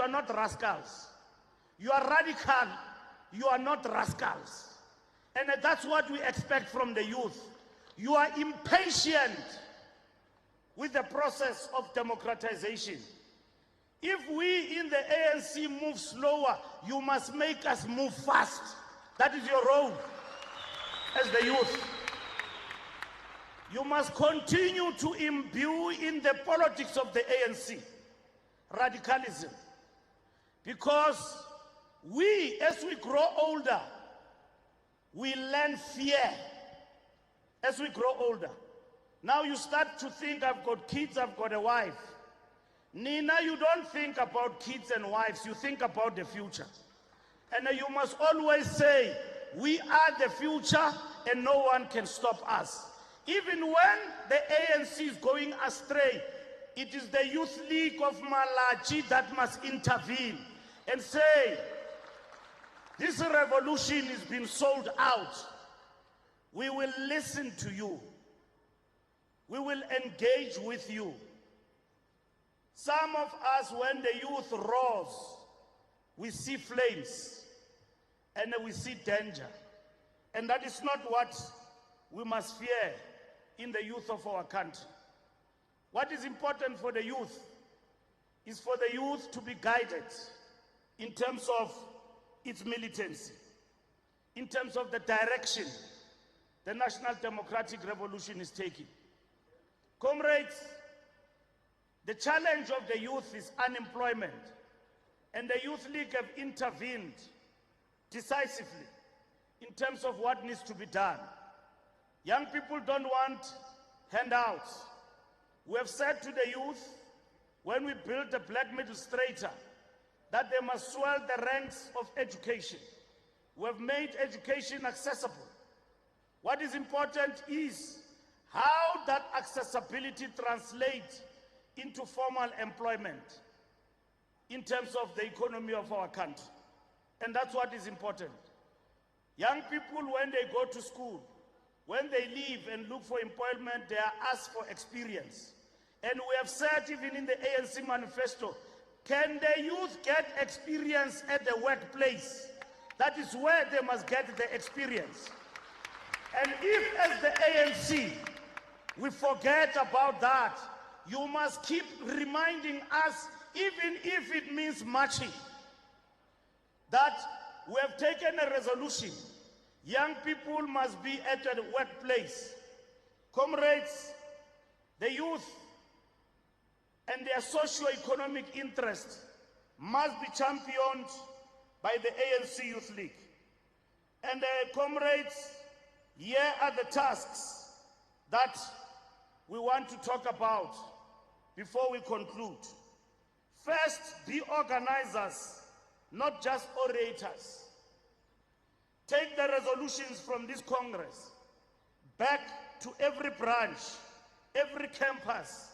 are not rascals. You are radical. You are not rascals. And that's what we expect from the youth. You are impatient with the process of democratization. If we in the ANC move slower, you must make us move fast. That is your role as the youth. You must continue to imbue in the politics of the ANC radicalism. Because we, as we grow older, we learn fear as we grow older. Now you start to think, I've got kids, I've got a wife. Nina, you don't think about kids and wives, you think about the future. And you must always say, we are the future and no one can stop us. Even when the ANC is going astray, it is the Youth League of Malachi that must intervene and say, this revolution is being sold out. We will listen to you. We will engage with you. Some of us, when the youth roars, we see flames and we see danger. And that is not what we must fear in the youth of our country. What is important for the youth is for the youth to be guided in terms of its militancy, in terms of the direction the National Democratic Revolution is taking. Comrades, the challenge of the youth is unemployment, and the Youth League have intervened decisively in terms of what needs to be done. Young people don't want handouts. We have said to the youth, when we built the black middle strata, that they must swell the ranks of education. We have made education accessible. What is important is how that accessibility translates into formal employment in terms of the economy of our country. And that's what is important. Young people, when they go to school, when they leave and look for employment, they are asked for experience. And we have said, even in the ANC manifesto, can the youth get experience at the workplace? That is where they must get the experience. And if, as the ANC, we forget about that, you must keep reminding us, even if it means marching, that we have taken a resolution. Young people must be at the workplace. Comrades, the youth and their socio-economic interests must be championed by the ANC Youth League. And comrades, here are the tasks that we want to talk about before we conclude. First, be organizers, not just orators. Take the resolutions from this Congress back to every branch, every campus,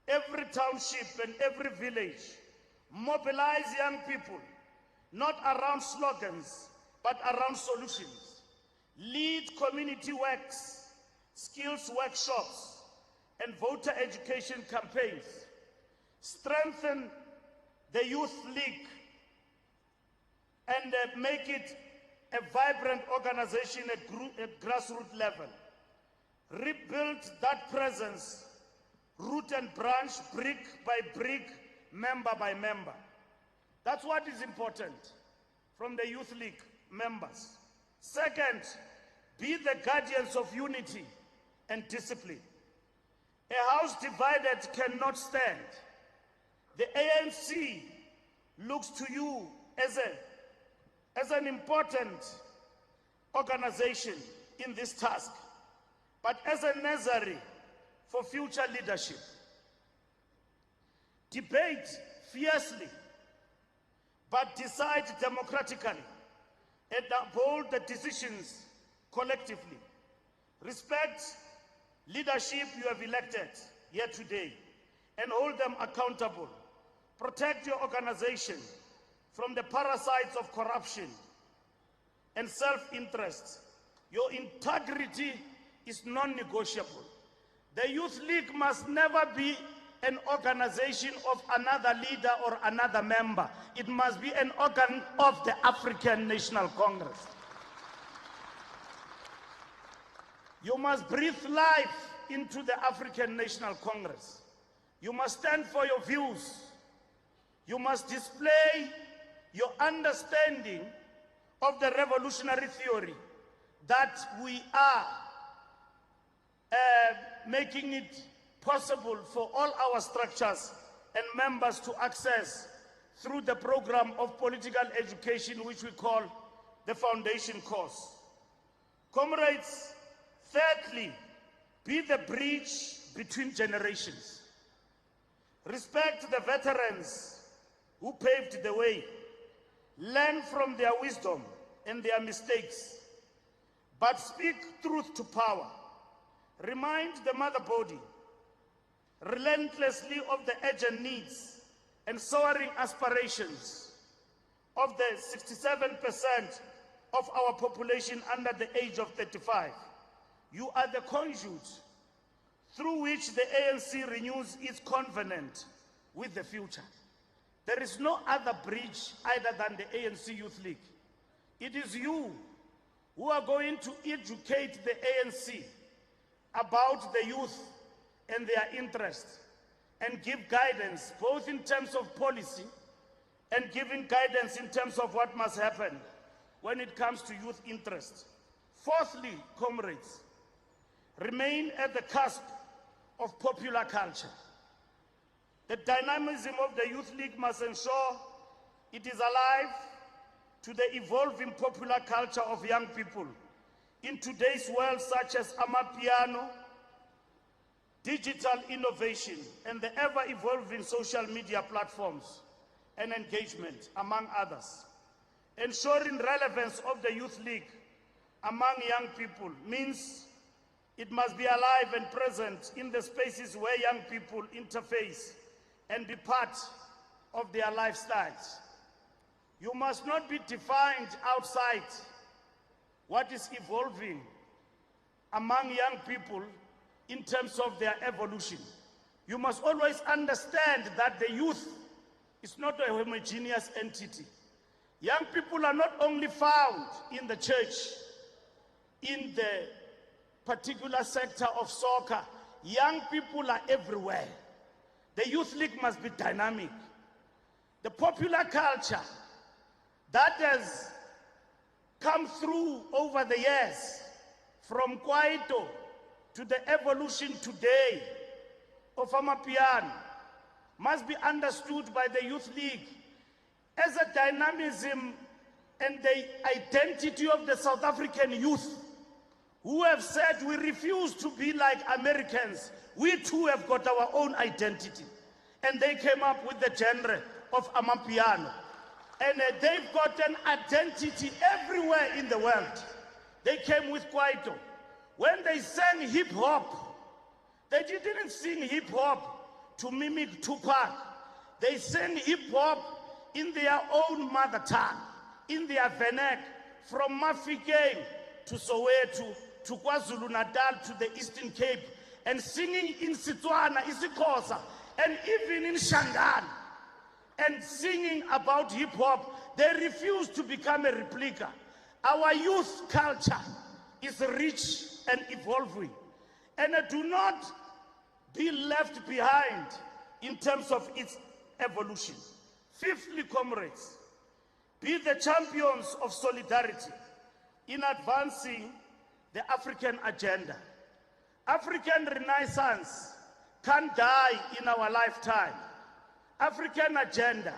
every township and every village. Mobilize young people, not around slogans, but around solutions. Lead community works, skills workshops, and voter education campaigns. Strengthen the Youth League and make it a vibrant organization at grassroots level. Rebuild that presence, root and branch, brick by brick, member by member. That's what is important from the Youth League members. Second, be the guardians of unity and discipline. A house divided cannot stand. The ANC looks to you as an important organization in this task, but as a necessary for future leadership. Debate fiercely, but decide democratically and uphold the decisions collectively. Respect leadership you have elected here today and hold them accountable. Protect your organization from the parasites of corruption and self-interest. Your integrity is non-negotiable. The Youth League must never be an organization of another leader or another member. It must be an organ of the African National Congress. You must breathe life into the African National Congress. You must stand for your views. You must display your understanding of the revolutionary theory that we are making it possible for all our structures and members to access through the program of political education, which we call the foundation course. Comrades, thirdly, be the bridge between generations. Respect the veterans who paved the way. Learn from their wisdom and their mistakes, but speak truth to power. Remind the mother body relentlessly of the urgent needs and soaring aspirations of the 67% of our population under the age of 35. You are the conduit through which the ANC renews its covenant with the future. There is no other bridge other than the ANC Youth League. It is you who are going to educate the ANC about the youth and their interests and give guidance both in terms of policy and giving guidance in terms of what must happen when it comes to youth interests. Fourthly, comrades, remain at the cusp of popular culture. The dynamism of the Youth League must ensure it is alive to the evolving popular culture of young people in today's world, such as Amapiano, digital innovation, and the ever-evolving social media platforms and engagement, among others. Ensuring relevance of the Youth League among young people means it must be alive and present in the spaces where young people interface and be part of their lifestyles. You must not be defined outside what is evolving among young people in terms of their evolution. You must always understand that the youth is not a homogeneous entity. Young people are not only found in the church, in the particular sector of soccer. Young people are everywhere. The Youth League must be dynamic. The popular culture that has come through over the years, from Kwaito to the evolution today of Amapiano, must be understood by the Youth League as a dynamism and the identity of the South African youth, who have said we refuse to be like Americans. We too have got our own identity. And they came up with the genre of Amapiano. And they've got an identity everywhere in the world. They came with Kwaito. When they sang hip hop, they didn't sing hip hop to mimic Tupac. They sang hip hop in their own mother tongue, in their vernac, from Mafikeng to Soweto, to KwaZulu-Natal, to the Eastern Cape, and singing in Setswana, isiXhosa, and even in Shangaan, and singing about hip-hop. They refuse to become a replica. Our youth culture is rich and evolving, and do not be left behind in terms of its evolution. Fifthly, comrades, be the champions of solidarity in advancing the African agenda. African Renaissance can't die in our lifetime. African agenda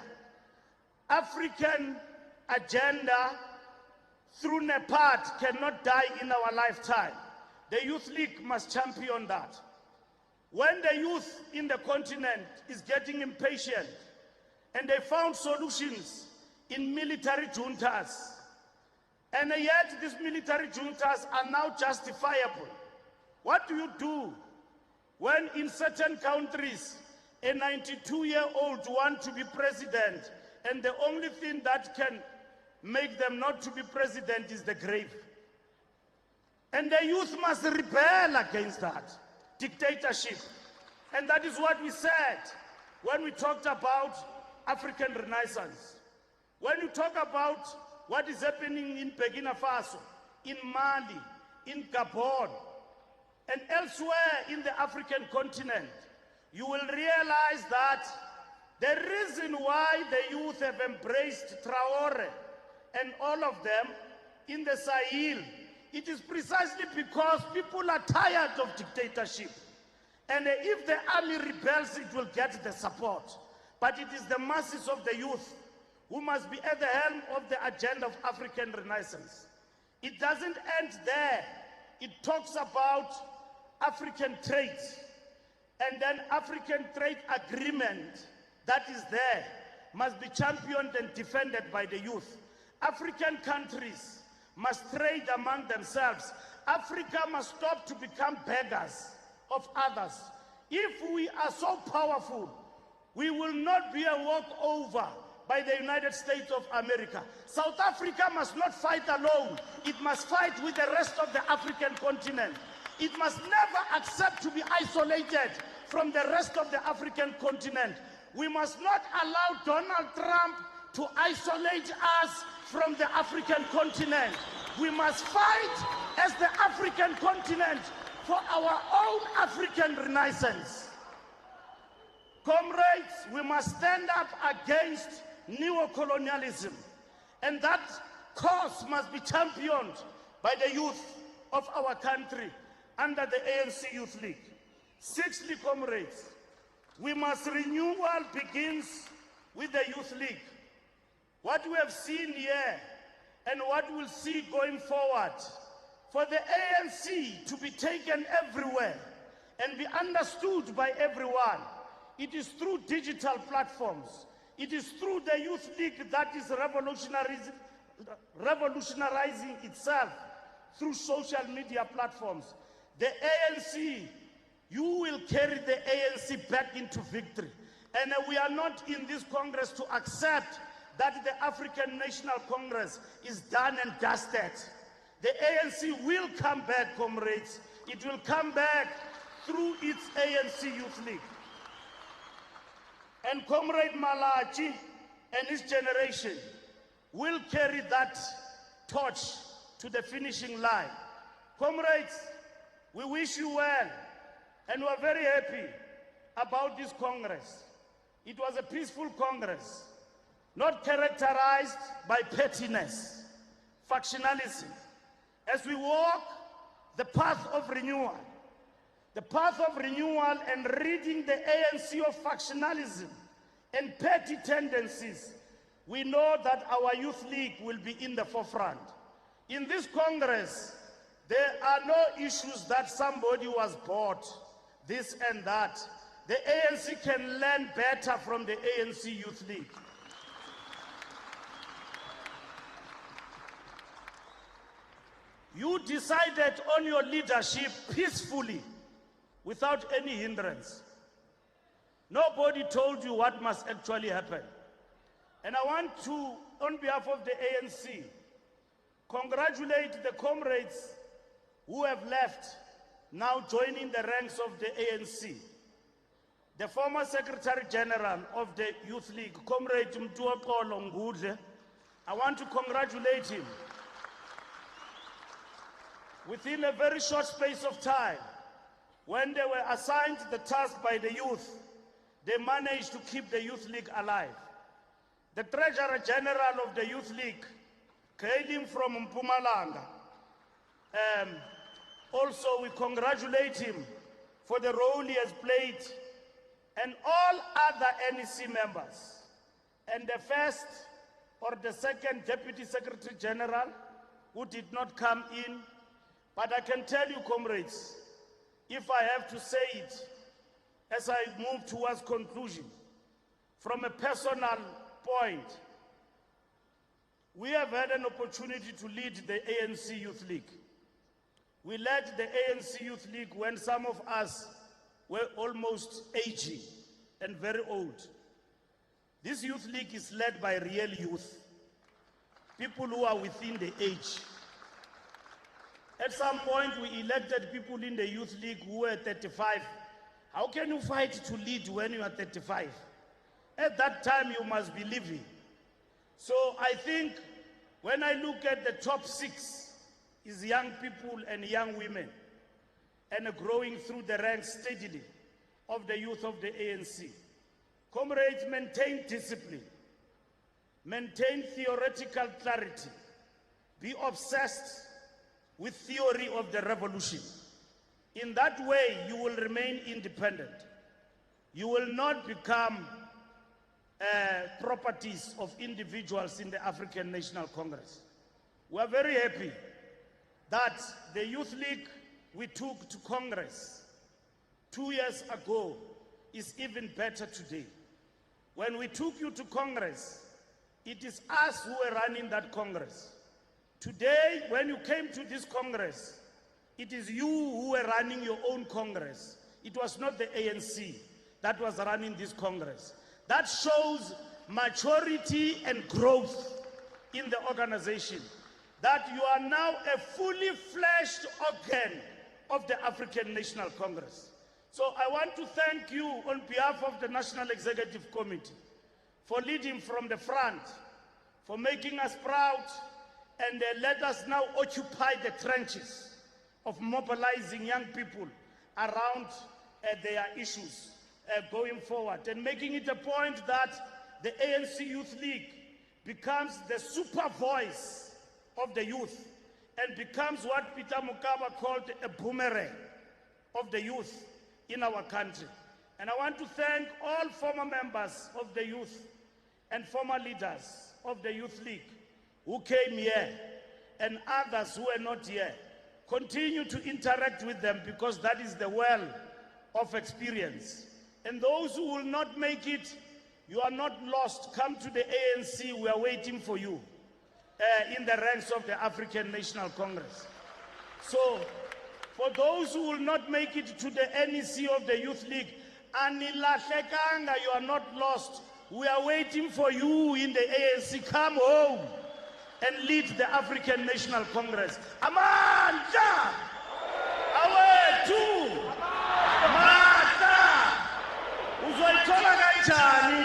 through NEPAD cannot die in our lifetime. The Youth League must champion that. When the youth in the continent is getting impatient and they found solutions in military juntas, and yet these military juntas are now justifiable. What do you do when in certain countries a 92-year-old wants to be president and the only thing that can make them not to be president is the grave? And the youth must rebel against that dictatorship. And that is what we said when we talked about African Renaissance. When you talk about what is happening in Burkina Faso, in Mali, in Gabon, and elsewhere in the African continent, you will realize that the reason why the youth have embraced Traore and all of them in the Sahel, it is precisely because people are tired of dictatorship. And if the army rebels, it will get the support. But it is the masses of the youth who must be at the helm of the agenda of African Renaissance. It doesn't end there. It talks about African trade, and then African trade agreement that is there must be championed and defended by the youth. African countries must trade among themselves. Africa must stop to become beggars of others. If we are so powerful, we will not be a walkover by the United States of America. South Africa must not fight alone. It must fight with the rest of the African continent. It must never accept to be isolated from the rest of the African continent. We must not allow Donald Trump to isolate us from the African continent. We must fight as the African continent for our own African renaissance. Comrades, we must stand up against neocolonialism, and that cause must be championed by the youth of our country under the ANC Youth League. Sixthly, comrades, renewal begins with the Youth League. What we have seen here and what we'll see going forward, for the ANC to be taken everywhere and be understood by everyone, it is through digital platforms. It is through the Youth League that is revolutionizing itself through social media platforms. The ANC, you will carry the ANC back into victory. And we are not in this Congress to accept that the African National Congress is done and dusted. The ANC will come back, comrades. It will come back through its ANC Youth League. And Comrade Malachi and his generation will carry that torch to the finishing line. Comrades, we wish you well, and we are very happy about this Congress. It was a peaceful Congress, not characterized by pettiness, factionalism. As we walk the path of renewal and ridding the ANC of factionalism and petty tendencies, we know that our Youth League will be in the forefront. In this Congress, there are no issues that somebody was bought, this and that. The ANC can learn better from the ANC Youth League. You decided on your leadership peacefully, without any hindrance. Nobody told you what must actually happen. And I want to, on behalf of the ANC, congratulate the comrades who have left, now joining the ranks of the ANC. The former Secretary General of the Youth League, Comrade Mtuapolo Ngudle, I want to congratulate him. Within a very short space of time, when they were assigned the task by the youth, they managed to keep the Youth League alive. The Treasurer General of the Youth League, hailing from Mpumalanga, also we congratulate him for the role he has played, and all other NEC members, and the first or the second Deputy Secretary General who did not come in. But I can tell you, comrades, if I have to say it, as I move towards conclusion, from a personal point, we have had an opportunity to lead the ANC Youth League. We led the ANC Youth League when some of us were almost aging and very old. This Youth League is led by real youth, people who are within the age. At some point, we elected people in the Youth League who were 35. How can you fight to lead when you are 35? At that time, you must be living. So I think when I look at the top 6 is young people and young women and growing through the ranks steadily of the youth of the ANC. Comrades, maintain discipline, maintain theoretical clarity, be obsessed with theory of the revolution. In that way, you will remain independent. You will not become properties of individuals in the African National Congress. We are very happy that the Youth League we took to Congress 2 years ago is even better today. When we took you to Congress, it is us who were running that Congress. Today, when you came to this Congress, it is you who were running your own Congress. It was not the ANC that was running this Congress. That shows maturity and growth in the organization, that you are now a fully fledged organ of the African National Congress. So I want to thank you on behalf of the National Executive Committee for leading from the front, for making us proud, and let us now occupy the trenches of mobilizing young people around their issues going forward, and making it a point that the ANC Youth League becomes the super voice of the youth and becomes what Peter Mokaba called a boomerang of the youth in our country. And I want to thank all former members of the youth and former leaders of the Youth League who came here and others who were not here. Continue to interact with them, because that is the well of experience. And those who will not make it, you are not lost. Come to the ANC. We are waiting for you in the ranks of the African National Congress. So, for those who will not make it to the NEC of the Youth League, Anilahlekanga, you are not lost. We are waiting for you in the ANC. Come home and lead the African National Congress. Amandla! Awethu! Mata! Uzoyithola kanjani?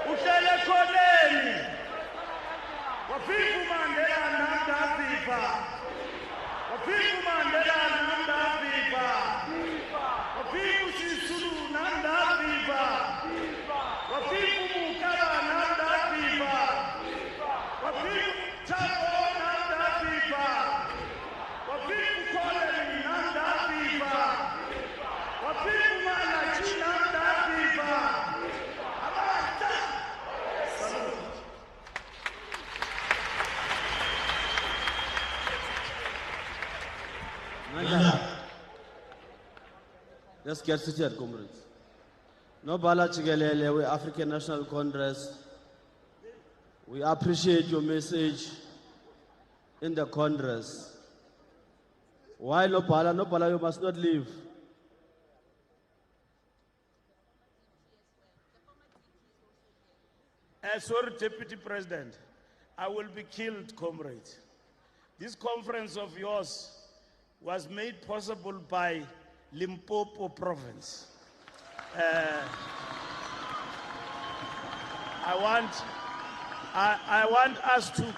Uhlele khoneni. Wafika uMandela nangaviva. Wafika uMandela nangaviva. Wafika uSisulu nangaviva. Wafika uMukaba nangaviva. Wafika Thabo nangaviva. Wafika uKholeni nangaviva. Wafika uMalachi nangaviva. Abata! Salute. Let's get seated, comrades. Nobala Chigelele, we African National Congress. We appreciate your message in the Congress. Why Nobala, you must not leave. Sorry, Deputy President, I will be killed, comrade. This conference of yours was made possible by Limpopo province. I want us to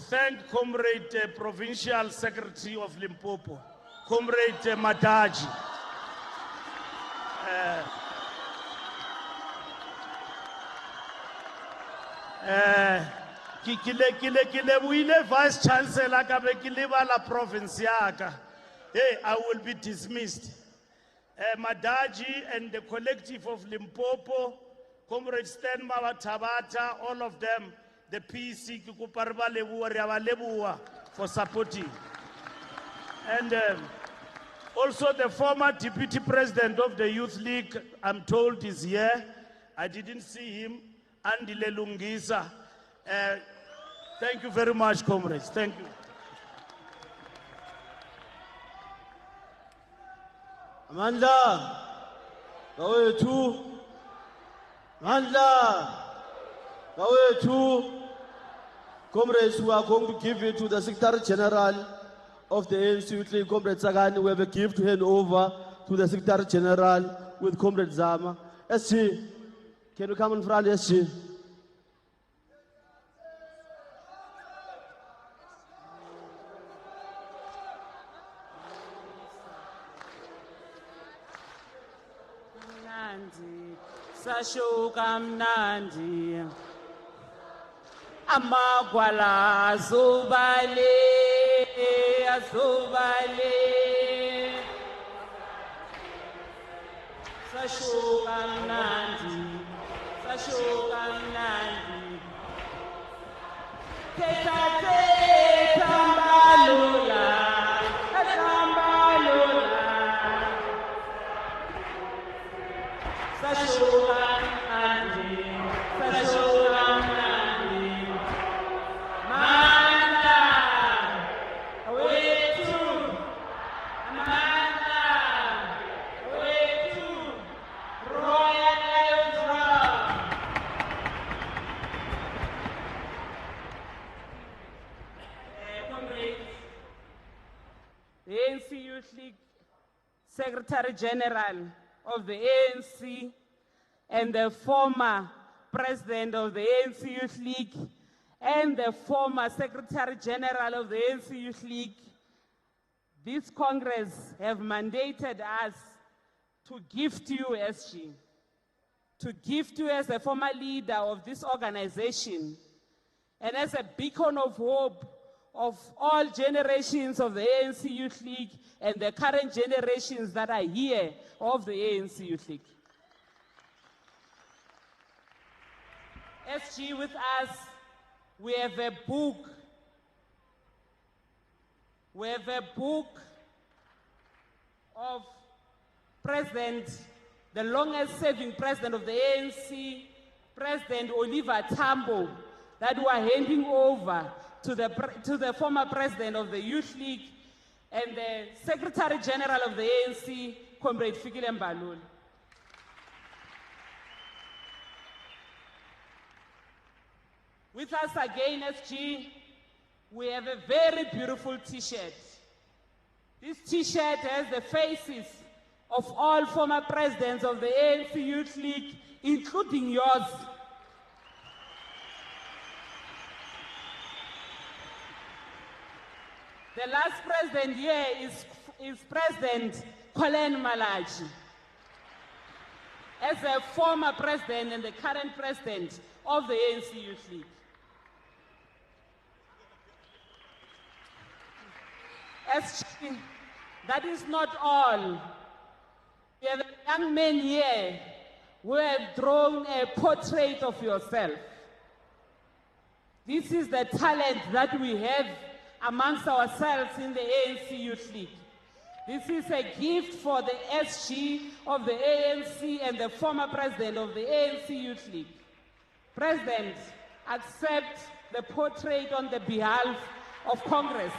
thank Comrade Provincial Secretary of Limpopo, Comrade Madaji. Kile Vice Chancellor ka be ke lebala province yaka. Hey, I will be dismissed. Madaji and the collective of Limpopo, Comrade Stan Tabata, all of them, the PC for supporting. And also the former Deputy President of the Youth League, I'm told is here. I didn't see him. Andile Lungisa. Thank you very much, comrades. Thank you. Amandla, Gawethu, Amandla, Gawethu. Comrades, we are going to give it to the Secretary General of the ANC Youth League, Comrade Sagani. We have a gift to hand over to the Secretary General with Comrade Zama. SG, can you come in front, SG? Mnandi, sashuka mnandi. Amagwala azubale, azubale. Sashuka mnandi, sashuka mnandi. Teta teta mbalula, mbalula. Sashuka mnandi, sashuka mnandi. Manda, wetu, Manda, wetu, Royal Drum. Comrades, the ANC Youth League Secretary General of the ANC and the former president of the ANC Youth League and the former Secretary General of the ANC Youth League, this Congress have mandated us to gift you, SG, to gift you as a former leader of this organization and as a beacon of hope of all generations of the ANC Youth League and the current generations that are here of the ANC Youth League. SG, with us, we have a book. We have a book of the longest serving president of the ANC, President Oliver Tambo, that we are handing over to the former president of the Youth League and the Secretary General of the ANC, Comrade Fikile Mbalula. With us again, SG, we have a very beautiful t-shirt. This t-shirt has the faces of all former presidents of the ANC Youth League, including yours. The last president here is President Colin Malachi. As a former president and the current president of the ANC Youth League. SG, that is not all. We have a young man here who have drawn a portrait of yourself. This is the talent that we have amongst ourselves in the ANC Youth League. This is a gift for the SG of the ANC and the former president of the ANC Youth League. President, accept the portrait on the behalf of Congress.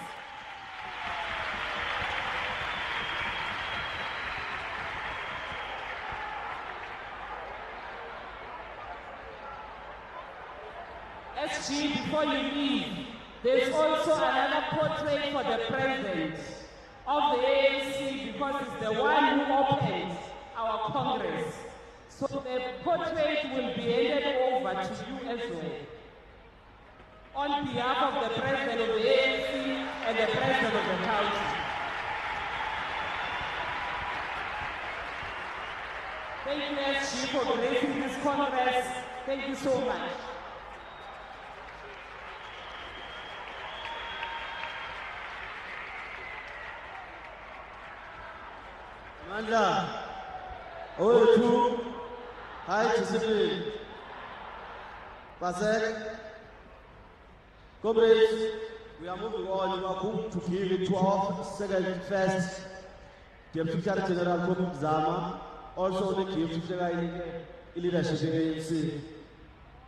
SG, before you leave, there's also another portrait for the president of the ANC because it's the one who opened our Congress. So the portrait will be handed over to you as well. On behalf of the president of the ANC and the president of the council. Thank you, SG, for gracing this Congress. Thank you so much. Mandla, O2, high discipline. Pasek, comrades, we are moving on. We are going to give it to our first Deputy Secretary General Comrade Zama, also the gift to the leadership in the ANC.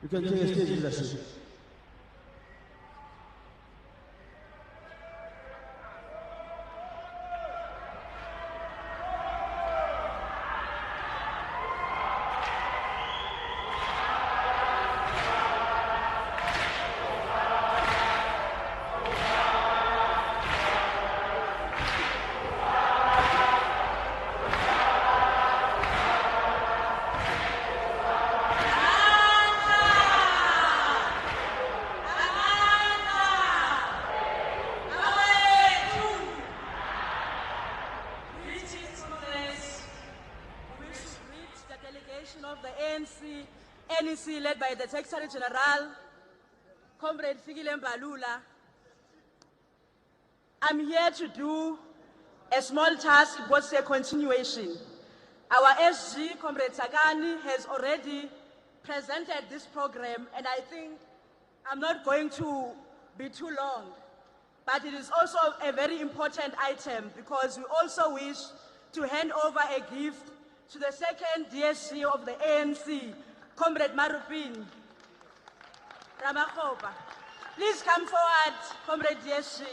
You can take a stage leadership. ANC led by the Secretary General, Comrade Fikile Mbalula. I'm here to do a small task, it was a continuation. Our SG, Comrade Sagani, has already presented this program, and I think I'm not going to be too long, but it is also a very important item because we also wish to hand over a gift to the second DSG of the ANC, Comrade Marupin Ramakgopa. Please come forward, Comrade DSG.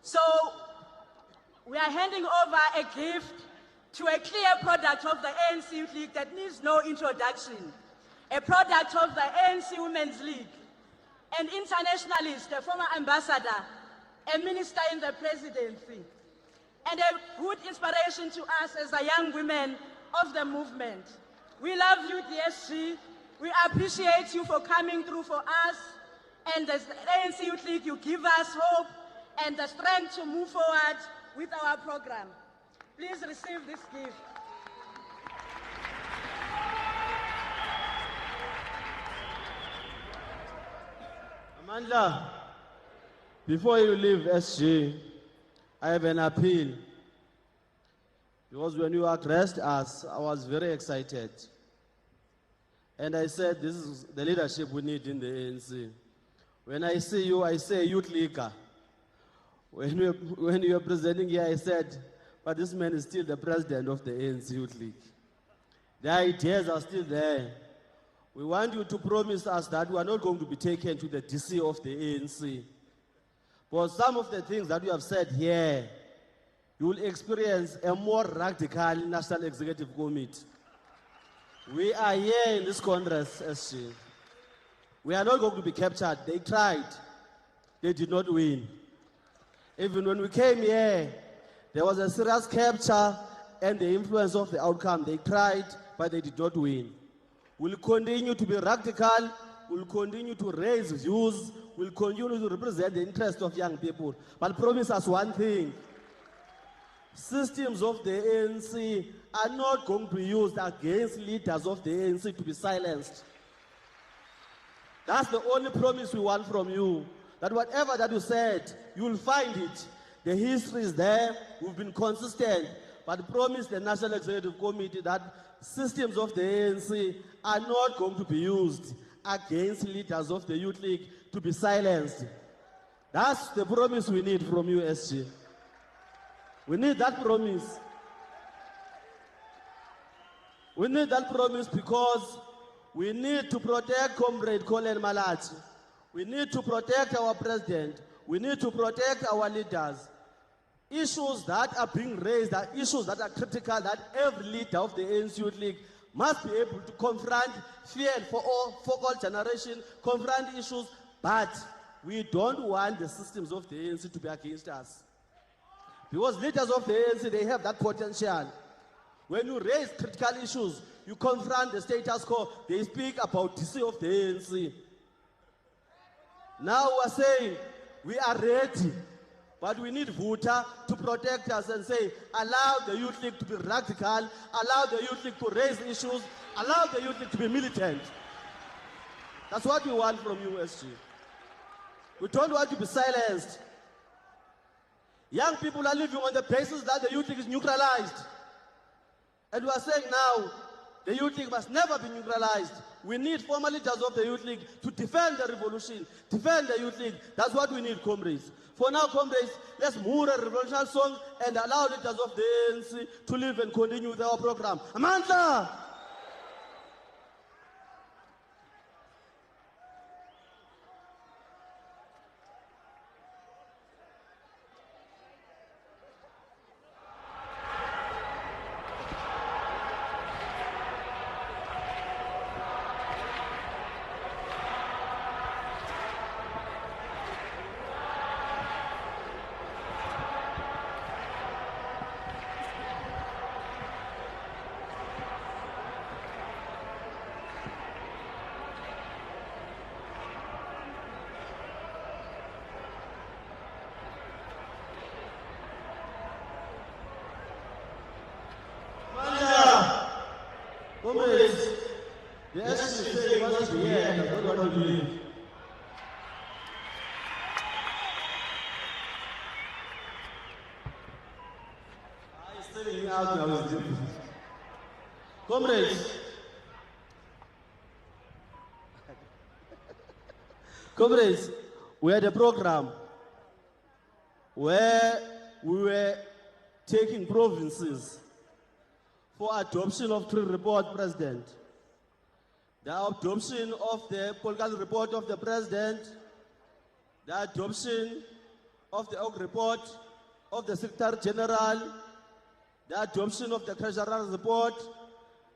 So, we are handing over a gift to a clear product of the ANC Youth League that needs no introduction. A product of the ANC Women's League, an internationalist, a former ambassador, a minister in the presidency, and a good inspiration to us as the young women of the movement. We love you, DSG. We appreciate you for coming through for us, and the ANC Youth League, you give us hope and the strength to move forward with our program. Please receive this gift. Amandla, before you leave SG, I have an appeal. Because when you addressed us, I was very excited. And I said, this is the leadership we need in the ANC. When I see you, I say youth leaguer. When you were presenting here, I said, but this man is still the president of the ANC Youth League. The ideas are still there. We want you to promise us that we are not going to be taken to the DC of the ANC. For some of the things that you have said here, you will experience a more radical National Executive Committee. We are here in this Congress, SG. We are not going to be captured. They tried. They did not win. Even when we came here, there was a serious capture and the influence of the outcome. They tried, but they did not win. We'll continue to be radical. We'll continue to raise views. We'll continue to represent the interests of young people. But promise us one thing. Systems of the ANC are not going to be used against leaders of the ANC to be silenced. That's the only promise we want from you. That whatever that you said, you will find it. The history is there. We've been consistent. But promise the National Executive Committee that systems of the ANC are not going to be used against leaders of the Youth League to be silenced. That's the promise we need from you, SG. We need that promise. We need that promise because we need to protect Comrade Colin Malachi. We need to protect our president. We need to protect our leaders. Issues that are being raised are issues that are critical, that every leader of the ANC Youth League must be able to confront, fear for all generation, confront issues, but we don't want the systems of the ANC to be against us. Because leaders of the ANC, they have that potential. When you raise critical issues, you confront the status quo, they speak about DC of the ANC. Now we're saying we are ready, but we need Vuta to protect us and say, allow the Youth League to be radical, allow the Youth League to raise issues, allow the Youth League to be militant. That's what we want from you, SG. We don't want to be silenced. Young people are living on the basis that the Youth League is neutralized. And we are saying now, the Youth League must never be neutralized. We need former leaders of the Youth League to defend the revolution, defend the Youth League. That's what we need, comrades. For now, comrades, let's move a revolutionary song and allow leaders of the ANC to live and continue with our program. Amandla! Comrades, the SC said he wants to be here and does not want to leave. He's telling me out now. Comrades, comrades, we had a program where we were taking provinces for adoption of 3 report, President. The adoption of the political report of the President, the adoption of the org report of the Secretary General, the adoption of the Treasurer's report,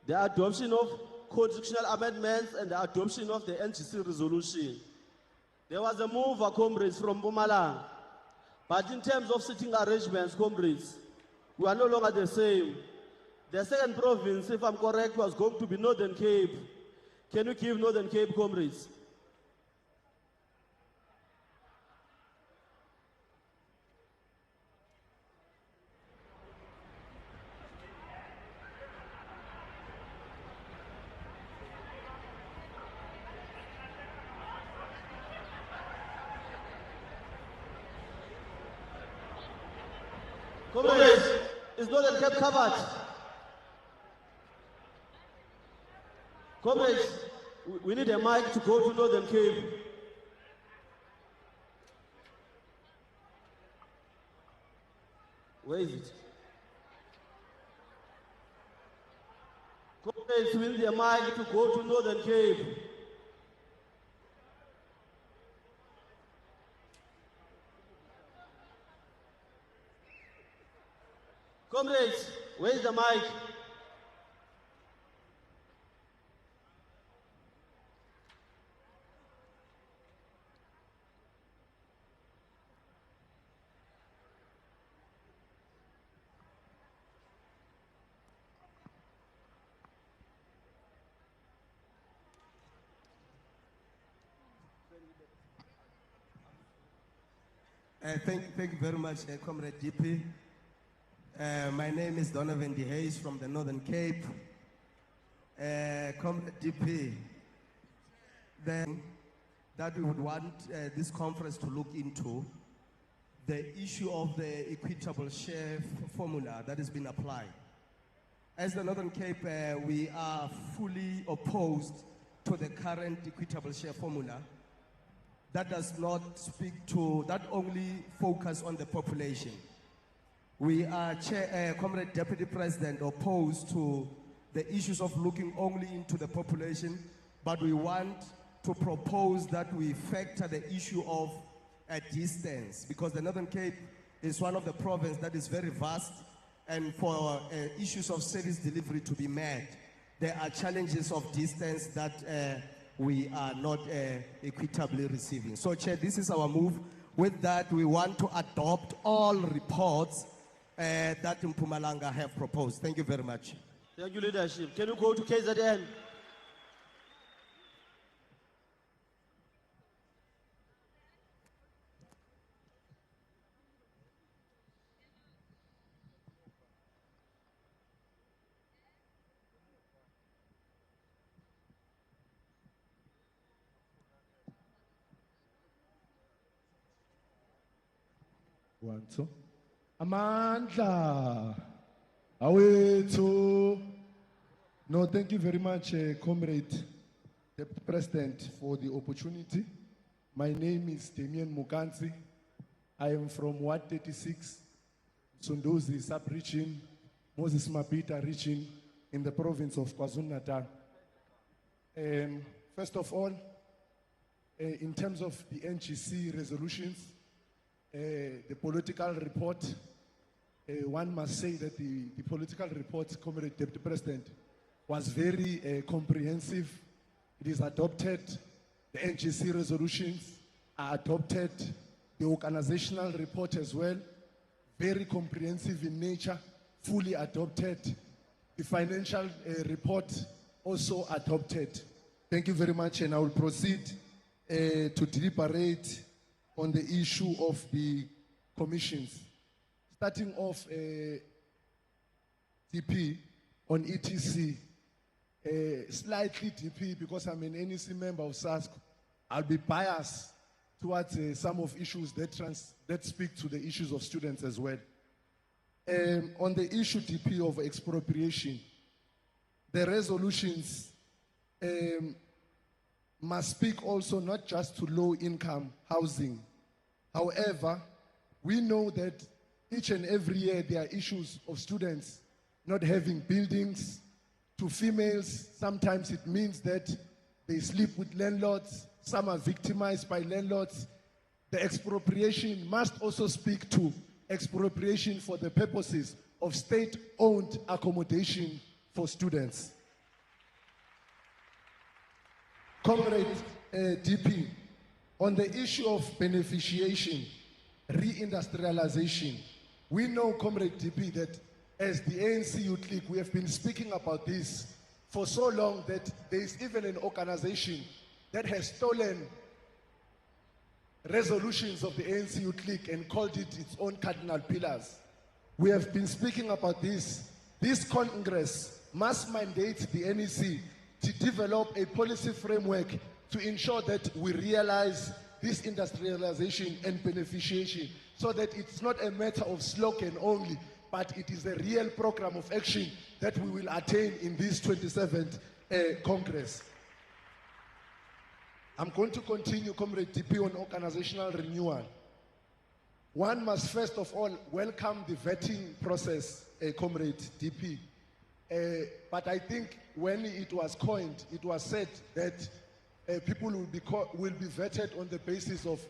the adoption of constitutional amendments, and the adoption of the NGC resolution. There was a move, comrades, from Mpumalanga. But in terms of sitting arrangements, comrades, we are no longer the same. The second province, if I'm correct, was going to be Northern Cape. Can you give Northern Cape, comrades? Comrades, is Northern Cape covered? Comrades, we need a mic to go to Northern Cape. Where is it? Comrades, we need a mic to go to Northern Cape. Comrades, where is the mic? Thank you very much, Comrade DP. My name is Donovan De Hayes from the Northern Cape. Comrade DP, that we would want this conference to look into the issue of the equitable share formula that has been applied. As the Northern Cape, we are fully opposed to the current equitable share formula. That does not speak to, that only focus on the population. We are, Comrade Deputy President, opposed to the issues of looking only into the population, but we want to propose that we factor the issue of a distance, because the Northern Cape is one of the provinces that is very vast, and for issues of service delivery to be met, there are challenges of distance that we are not equitably receiving. So, Chair, this is our move. With that, we want to adopt all reports that Mpumalanga have proposed. Thank you very much. Thank you, leadership. Can you go to KZN? One, two. Amandla. Awethu. No, thank you very much, Comrade Deputy President, for the opportunity. My name is Damien Mukansi. I am from Ward 36, Sunduzi sub-region, Moses Mapita region in the province of KwaZulu-Natal. First of all, in terms of the NGC resolutions, the political report, one must say that the political report, Comrade Deputy President, was very comprehensive. It is adopted. The NGC resolutions are adopted. The organizational report as well, very comprehensive in nature, fully adopted. The financial report also adopted. Thank you very much, and I will proceed to deliberate on the issue of the commissions. Starting off, TP, on ETC, slightly DP because I'm an NEC member of SASCO. I'll be biased towards some of issues that speak to the issues of students as well. On the issue DP of expropriation, the resolutions must speak also not just to low-income housing. However, we know that each and every year there are issues of students not having buildings. To females, sometimes it means that they sleep with landlords. Some are victimized by landlords. The expropriation must also speak to expropriation for the purposes of state-owned accommodation for students. Comrade DP, on the issue of beneficiation, reindustrialization, we know, Comrade DP, that as the ANC Youth League, we have been speaking about this for so long that there is even an organization that has stolen resolutions of the ANC Youth League and called it its own cardinal pillars. We have been speaking about this. This Congress must mandate the NEC to develop a policy framework to ensure that we realize this industrialization and beneficiation so that it's not a matter of slogan only, but it is a real program of action that we will attain in this 27th Congress. I'm going to continue, Comrade DP, on organizational renewal. One must first of all welcome the vetting process, Comrade DP. But I think when it was coined, it was said that people will be vetted on the basis of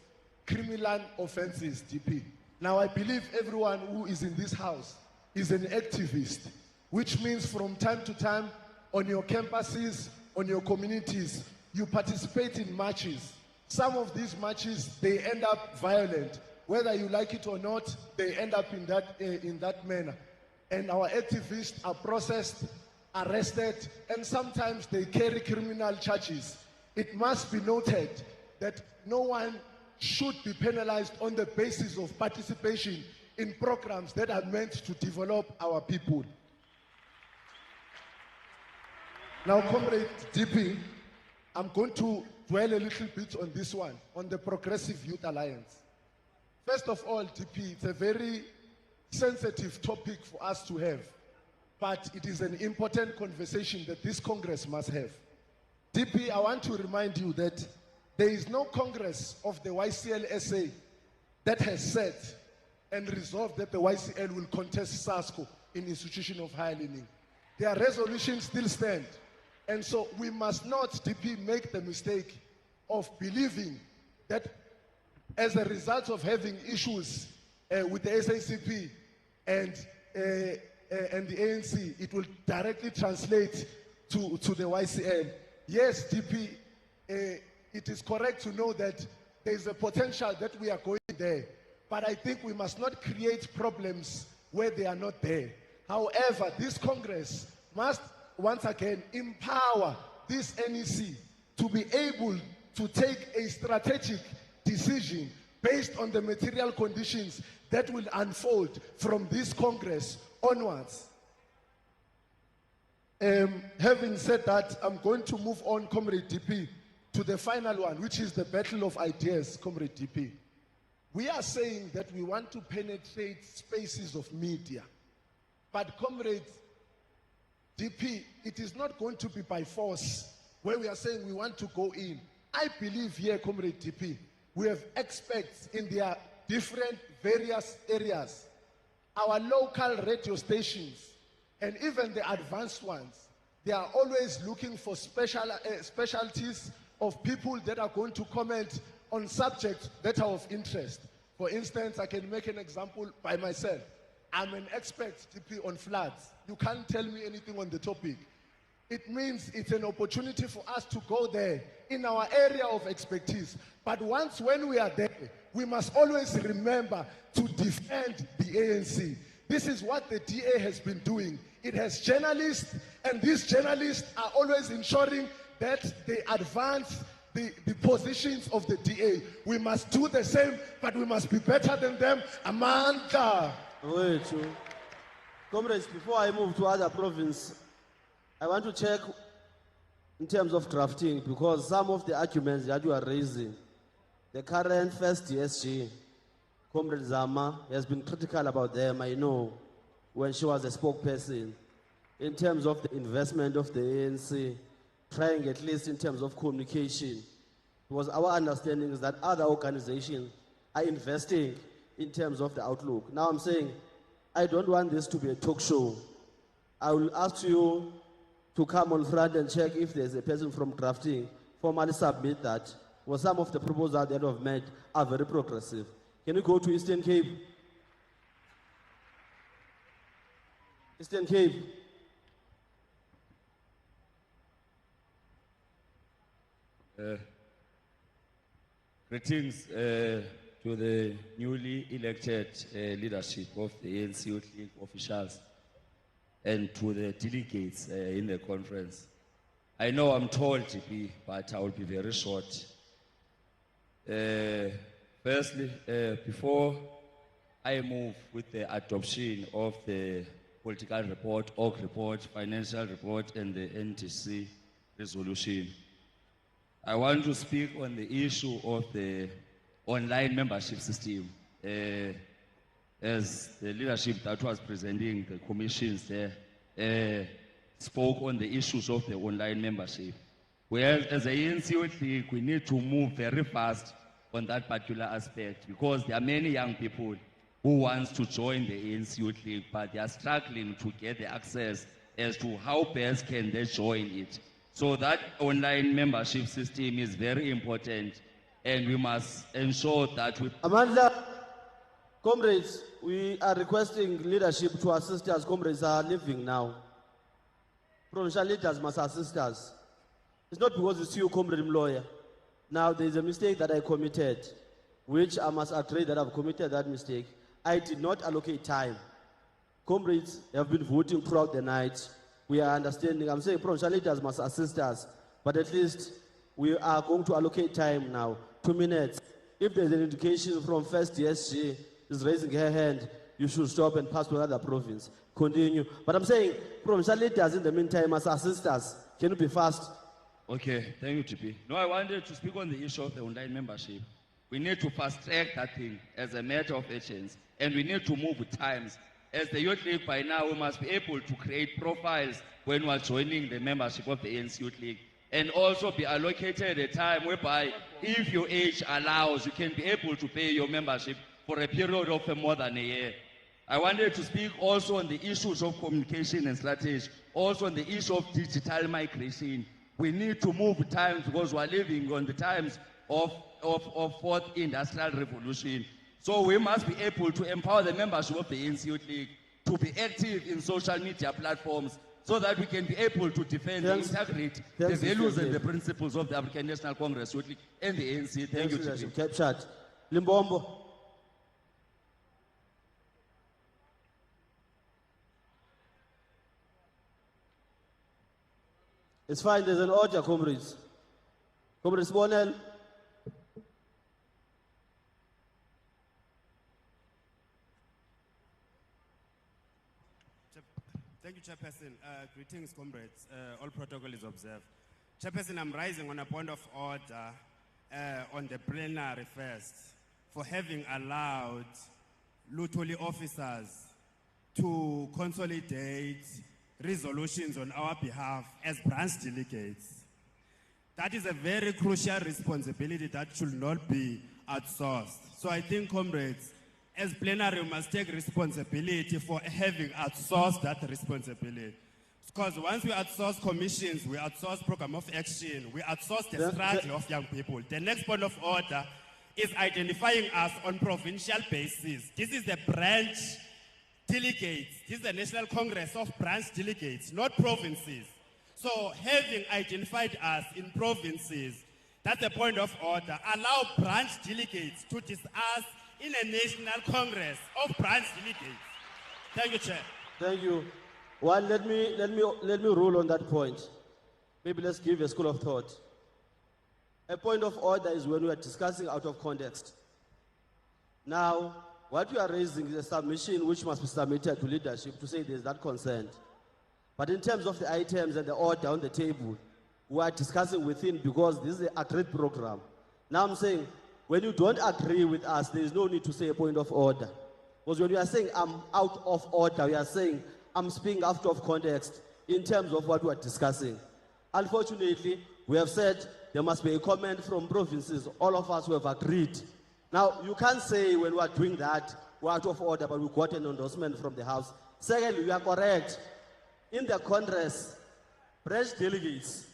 criminal offenses, DP. Now, I believe everyone who is in this house is an activist, which means from time to time on your campuses, on your communities, you participate in marches. Some of these marches, they end up violent. Whether you like it or not, they end up in that manner. And our activists are processed, arrested, and sometimes they carry criminal charges. It must be noted that no one should be penalized on the basis of participation in programs that are meant to develop our people. Now, Comrade DP, I'm going to dwell a little bit on this one, on the Progressive Youth Alliance. First of all, DP, it's a very sensitive topic for us to have, but it is an important conversation that this Congress must have. DP, I want to remind you that there is no Congress of the YCL-SA that has said and resolved that the YCL will contest SASCO in institution of higher learning. Their resolutions still stand. And so we must not, DP, make the mistake of believing that as a result of having issues with the SACP and the ANC, it will directly translate to the YCL. Yes, DP, it is correct to know that there is a potential that we are going there, but I think we must not create problems where they are not there. However, this Congress must once again empower this NEC to be able to take a strategic decision based on the material conditions that will unfold from this Congress onwards. Having said that, I'm going to move on, Comrade DP, to the final one, which is the battle of ideas, Comrade DP. We are saying that we want to penetrate spaces of media. But, Comrade DP, it is not going to be by force where we are saying we want to go in. I believe here, Comrade DP, we have experts in their different various areas. Our local radio stations, and even the advanced ones, they are always looking for specialties of people that are going to comment on subjects that are of interest. For instance, I can make an example by myself. I'm an expert, DP, on floods. You can't tell me anything on the topic. It means it's an opportunity for us to go there in our area of expertise. But when we are there, we must always remember to defend the ANC. This is what the DA has been doing. It has journalists, and these journalists are always ensuring that they advance the positions of the DA. We must do the same, but we must be better than them. Amanda. Wait, comrades, before I move to other province, I want to check in terms of drafting, because some of the arguments that you are raising, the current first DSG, Comrade Zama, has been critical about them, I know, when she was a spokesperson, in terms of the investment of the ANC, trying at least in terms of communication. Because our understanding is that other organizations are investing in terms of the outlook. Now I'm saying, I don't want this to be a talk show. I will ask you to come on front and check if there's a person from drafting, formally submit that. Well, some of the proposals that I've made are very progressive. Can you go to Eastern Cape? Eastern Cape. Greetings to the newly elected leadership of the ANC Youth League officials and to the delegates in the conference. I know I'm told, GP, but I will be very short. Firstly, before I move with the adoption of the political report, org report, financial report, and the NTC resolution, I want to speak on the issue of the online membership system. As the leadership that was presenting the commissions there spoke on the issues of the online membership. Well, as a ANC Youth League, we need to move very fast on that particular aspect because there are many young people who want to join the ANC Youth League, but they are struggling to get the access as to how best can they join it. So that online membership system is very important, and we must ensure that we... Amandla, comrades, we are requesting leadership to assist us. Comrades are leaving now. Provincial leaders must assist us. It's not because it's you, comrade lawyer. Now, there is a mistake that I committed, which I must agree that I've committed that mistake. I did not allocate time. Comrades have been voting throughout the night. We are understanding. I'm saying provincial leaders must assist us, but at least we are going to allocate time now. 2 minutes. If there's an indication from first DSG is raising her hand, you should stop and pass to another province. Continue. But I'm saying provincial leaders in the meantime must assist us. Can you be fast? Okay, thank you, GP. No, I wanted to speak on the issue of the online membership. We need to fast track that thing as a matter of urgency, and we need to move with times. As the Youth League by now, we must be able to create profiles when we are joining the membership of the ANC Youth League, and also be allocated a time whereby, if your age allows, you can be able to pay your membership for a period of more than a year. I wanted to speak also on the issues of communication and strategy, also on the issue of digital migration. We need to move with times because we are living on the times of fourth industrial revolution. So we must be able to empower the membership of the ANC Youth League to be active in social media platforms so that we can be able to defend and integrate the values and the principles of the African National Congress Youth League and the ANC. Thank you, Chief. Captured. Limbombo. It's fine, there's an order, comrades. Comrades Bonel. Thank you, Chairperson. Greetings, comrades. All protocol is observed. Chairperson, I'm rising on a point of order on the plenary first for having allowed Lutoli officers to consolidate resolutions on our behalf as branch delegates. That is a very crucial responsibility that should not be outsourced. So I think, comrades, as plenary, we must take responsibility for having outsourced that responsibility. Because once we outsource commissions, we outsource program of action, we outsource the strategy of young people. The next point of order is identifying us on provincial basis. This is the branch delegates. This is the National Congress of branch delegates, not provinces. So having identified us in provinces, that's the point of order. Allow branch delegates to discuss in a National Congress of branch delegates. Thank you, Chair. Thank you. Well, let me rule on that point. Maybe let's give a school of thought. A point of order is when we are discussing out of context. Now, what we are raising is a submission which must be submitted to leadership to say there's that consent. But in terms of the items and the order on the table, we are discussing within because this is an agreed program. Now I'm saying, when you don't agree with us, there is no need to say a point of order. Because when you are saying I'm out of order, we are saying I'm speaking out of context in terms of what we are discussing. Unfortunately, we have said there must be a comment from provinces. All of us who have agreed. Now, you can't say when we are doing that, we're out of order, but we got an endorsement from the House. Secondly, we are correct. In the Congress, branch delegates.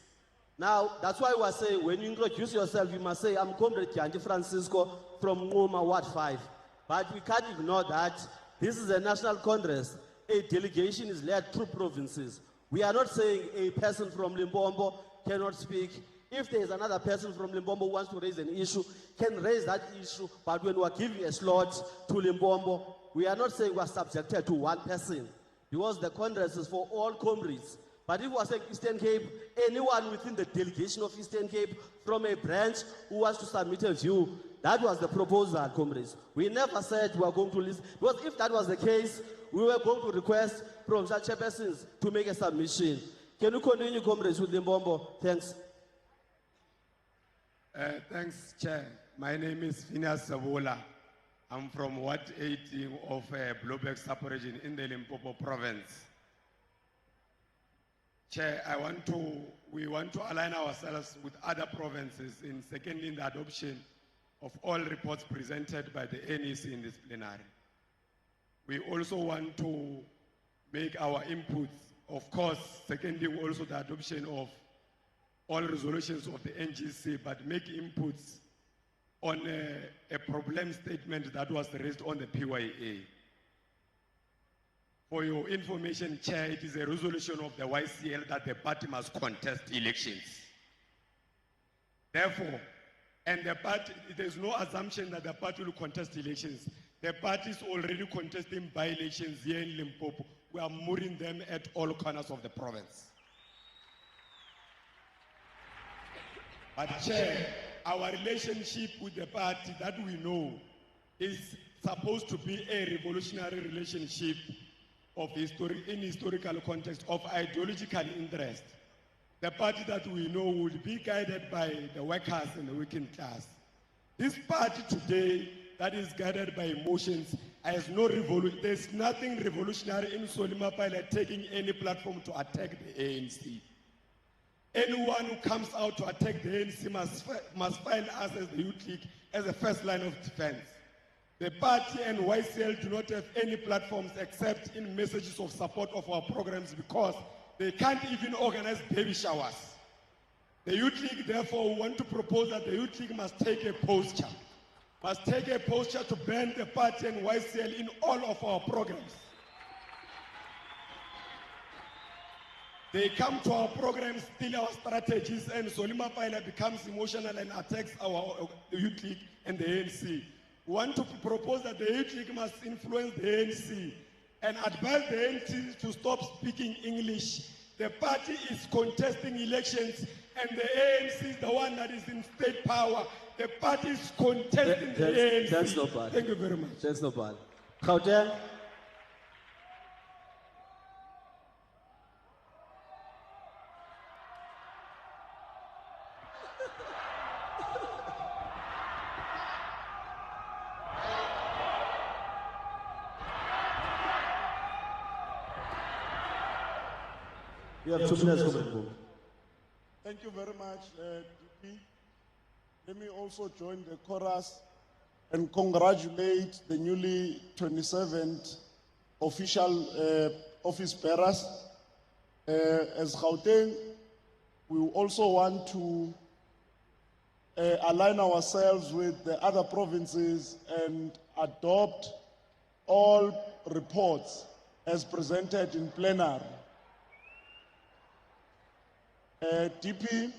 Now, that's why we are saying when you introduce yourself, you must say, I'm Comrade Kianji Francisco from Ngoma Ward 5. But we can't ignore that. This is a national Congress. A delegation is led through provinces. We are not saying a person from Limpopo cannot speak. If there is another person from Limpopo who wants to raise an issue, can raise that issue. But when we are giving a slot to Limpopo, we are not saying we are subjected to one person. Because the Congress is for all comrades. But if we are saying Eastern Cape, anyone within the delegation of Eastern Cape from a branch who wants to submit a view, that was the proposal, comrades. We never said we are going to listen. Because if that was the case, we were going to request from such chairpersons to make a submission. Can you continue, comrades, with Limpopo? Thanks. Thanks, Chair. My name is Phineas Sabola. I'm from Ward 18 of Blowback sub-region in the Limpopo province. Chair, we want to align ourselves with other provinces in seconding the adoption of all reports presented by the NEC in this plenary. We also want to make our inputs, of course, seconding also the adoption of all resolutions of the NGC, but make inputs on a problem statement that was raised on the PYA. For your information, Chair, it is a resolution of the YCL that the party must contest elections. Therefore, and the party, there's no assumption that the party will contest elections. The party is already contesting by-elections here in Limpopo. We are mooring them at all corners of the province. But Chair, our relationship with the party that we know is supposed to be a revolutionary relationship of in historical context of ideological interest. The party that we know will be guided by the workers and the working class. This party today that is guided by emotions has no revolution. There's nothing revolutionary in Solima Pilot taking any platform to attack the ANC. Anyone who comes out to attack the ANC must find us as the Youth League as the first line of defense. The party and YCL do not have any platforms except in messages of support of our programs because they can't even organize baby showers. The Youth League, therefore, want to propose that the Youth League must take a posture to ban the party and YCL in all of our programs. They come to our programs, steal our strategies, and Solima Paila becomes emotional and attacks our Youth League and the ANC. We want to propose that the Youth League must influence the ANC and advise the ANC to stop speaking English. The party is contesting elections and the ANC is the one that is in state power. The party is contesting the ANC. That's not bad. Thank you very much. That's not bad. Gauteng. You have 2 minutes, Comrade. Thank you very much, DP. Let me also join the chorus and congratulate the newly 27th official office bearers. As Gauteng, we also want to align ourselves with the other provinces and adopt all reports as presented in plenary. DP,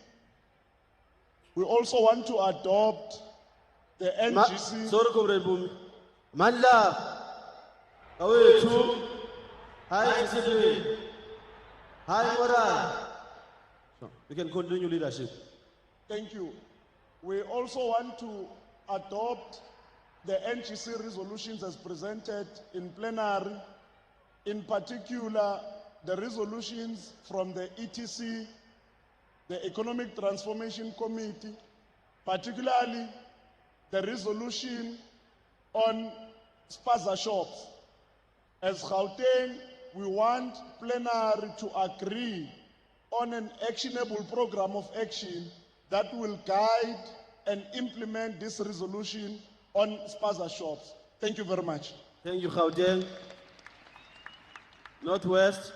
we also want to adopt the NGC. Sorry, Comrade Bumi. Manla. Away, high discipline. High moral. So, you can continue leadership. Thank you. We also want to adopt the NGC resolutions as presented in plenary, in particular the resolutions from the ETC the Economic Transformation Committee, particularly the resolution on spaza shops. As Gauteng, we want plenary to agree on an actionable program of action that will guide and implement this resolution on spaza shops. Thank you very much. Thank you, Gauteng. Northwest.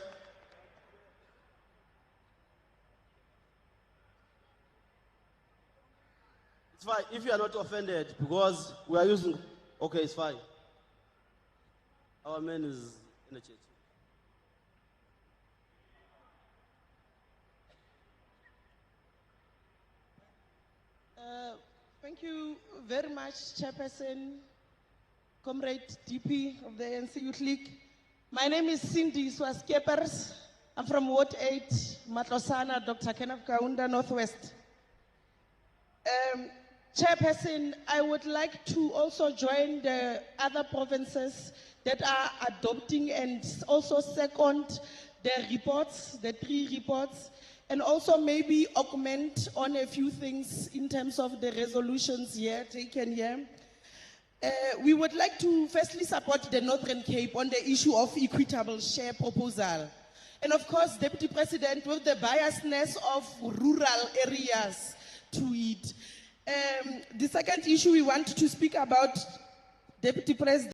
It's fine if you are not offended because we are using. Okay, it's fine. Our man is in the chat. Thank you very much, Chairperson, Comrade DP of the ANC Youth League. My name is Cindy Swaskepers. I'm from Ward 8, Matlosana, Dr. Kenneth Kaunda, Northwest. Chairperson, I would like to also join the other provinces that are adopting and also second the reports, the 3 reports, and also maybe augment on a few things in terms of the resolutions here, taken here. We would like to firstly support the Northern Cape on the issue of equitable share proposal. And of course, Deputy President, with the biasness of rural areas to it. The second issue we want to speak about, Deputy President,